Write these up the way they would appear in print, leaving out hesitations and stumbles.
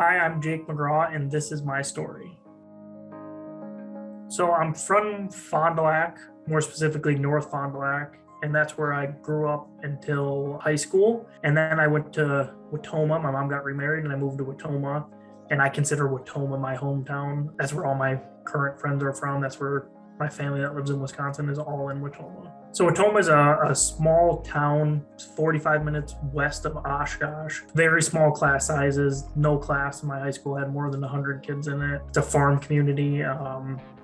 Hi, I'm Jake McGraw, and this is my story. So I'm from Fond du Lac, more specifically North Fond du Lac, and that's where I grew up until high school. And then I went to Watoma. My mom got remarried, and I moved to Watoma. And I consider Watoma my hometown. That's where all my current friends are from. That's where my family that lives in Wisconsin is all in Watoma. So Watoma is a small town, 45 minutes west of Oshkosh. Very small class sizes. No class in my high school had more than 100 kids in it. It's a farm community.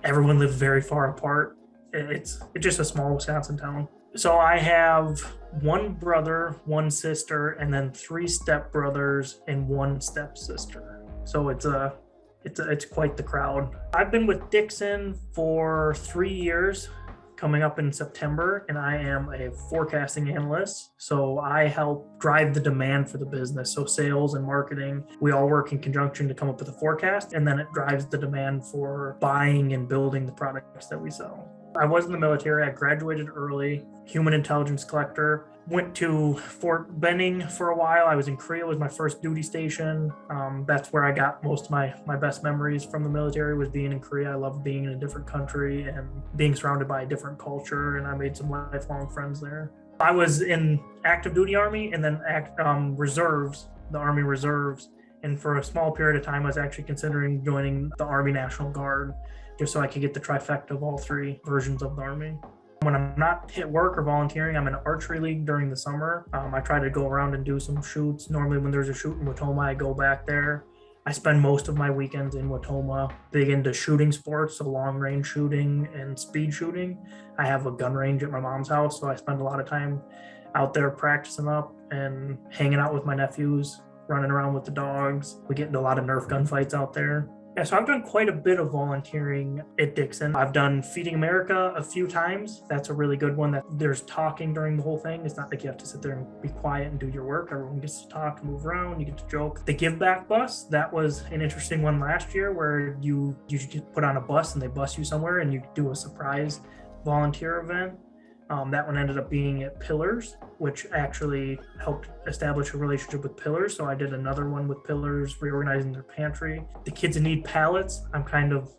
Everyone lives very far apart. It's just a small Wisconsin town. So I have one brother, one sister, and then three stepbrothers and one stepsister. So it's quite the crowd. I've been with Dixon for 3 years, coming up in September, and I am a forecasting analyst. So I help drive the demand for the business. So sales and marketing, we all work in conjunction to come up with a forecast, and then it drives the demand for buying and building the products that we sell. I was in the military. I graduated early, human intelligence collector. Went to Fort Benning for a while. I was in Korea, was my first duty station. That's where I got most of my best memories from the military, was being in Korea. I loved being in a different country and being surrounded by a different culture, and I made some lifelong friends there. I was in active duty Army and then reserves, the Army Reserves. And for a small period of time, I was actually considering joining the Army National Guard, just so I could get the trifecta of all three versions of the Army. When I'm not at work or volunteering, I'm in an archery league during the summer. I try to go around and do some shoots. Normally when there's a shoot in Watoma, I go back there. I spend most of my weekends in Watoma, big into shooting sports, so long range shooting and speed shooting. I have a gun range at my mom's house, so I spend a lot of time out there practicing up and hanging out with my nephews, running around with the dogs. We get into a lot of Nerf gunfights out there. Yeah, so I've done quite a bit of volunteering at Dixon. I've done Feeding America a few times. That's a really good one. That there's talking during the whole thing. It's not like you have to sit there and be quiet and do your work. Everyone gets to talk and move around. You get to joke. The Give Back bus, that was an interesting one last year, where you get put on a bus and they bus you somewhere and you do a surprise volunteer event. That one ended up being at Pillars, which actually helped establish a relationship with Pillars. So I did another one with Pillars, reorganizing their pantry. The kids in need pallets. I'm kind of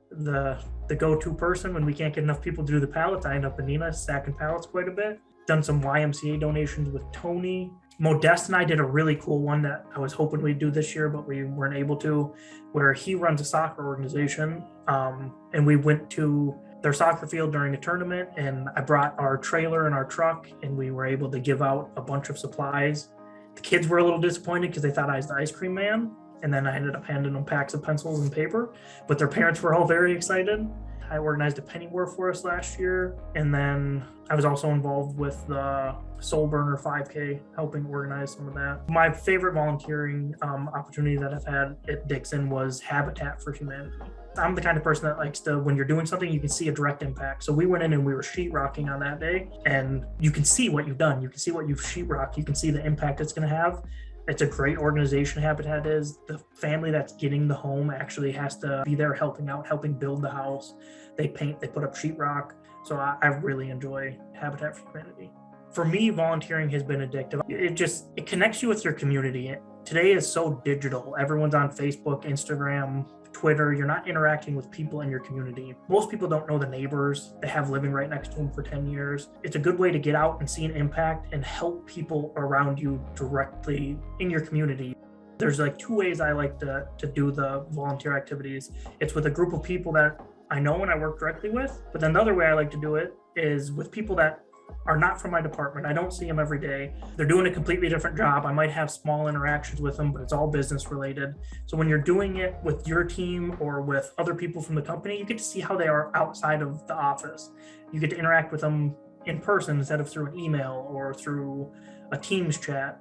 the go-to person when we can't get enough people to do the pallets. I end up in Nina stacking pallets quite a bit. Done some YMCA donations with Tony. Modest and I did a really cool one that I was hoping we'd do this year, but we weren't able to, where he runs a soccer organization. And we went to their soccer field during a tournament, and I brought our trailer and our truck, and we were able to give out a bunch of supplies. The kids were a little disappointed because they thought I was the ice cream man, and then I ended up handing them packs of pencils and paper, but their parents were all very excited. I organized a penny war for us last year, and then I was also involved with the Soul Burner 5K, helping organize some of that. My favorite volunteering opportunity that I've had at Dixon was Habitat for Humanity. I'm the kind of person that likes to, when you're doing something, you can see a direct impact. So we went in and we were sheetrocking on that day, and you can see what you've done. You can see what you've sheetrocked. You can see the impact it's going to have. It's a great organization, Habitat is. The family that's getting the home actually has to be there helping out, helping build the house. They paint, they put up sheetrock. So I really enjoy Habitat for Humanity. For me, volunteering has been addictive. It connects you with your community. Today is so digital. Everyone's on Facebook, Instagram, Twitter. You're not interacting with people in your community. Most people don't know the neighbors they have living right next to them for 10 years. It's a good way to get out and see an impact and help people around you directly in your community. There's like two ways I like to do the volunteer activities. It's with a group of people that I know and I work directly with, but then the other way I like to do it is with people that are not from my department. I don't see them every day. They're doing a completely different job. I might have small interactions with them, but it's all business related. So when you're doing it with your team or with other people from the company, you get to see how they are outside of the office. You get to interact with them in person instead of through an email or through a Teams chat.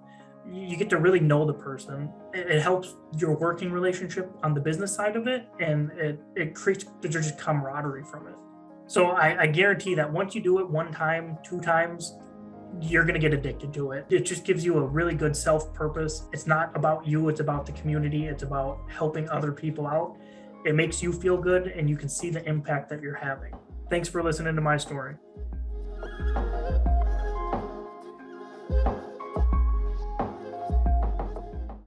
You get to really know the person. It helps your working relationship on the business side of it, and it creates just camaraderie from it. So I guarantee that once you do it one time, two times, you're going to get addicted to it. It just gives you a really good self-purpose. It's not about you, it's about the community. It's about helping other people out. It makes you feel good, and you can see the impact that you're having. Thanks for listening to my story.